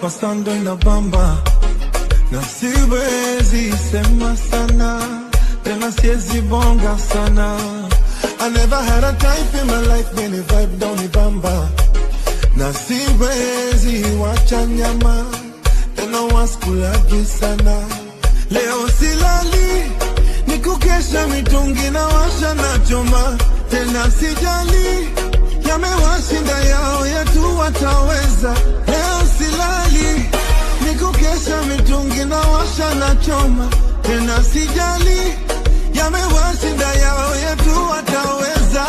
superstar ndo inabamba, na siwezi sema sana, tena siwezi bonga sana. I never had a type in my life, many vibe down ibamba, na siwezi wacha nyama, tena waskulagi sana. Leo silali, nikukesha mitungi na washa na choma, tena sijali, yamewashinda yao yetu wataweza. Leo silali, nikukesha mitungi na washa na choma, tena sijali, yamewashinda yao yetu wataweza.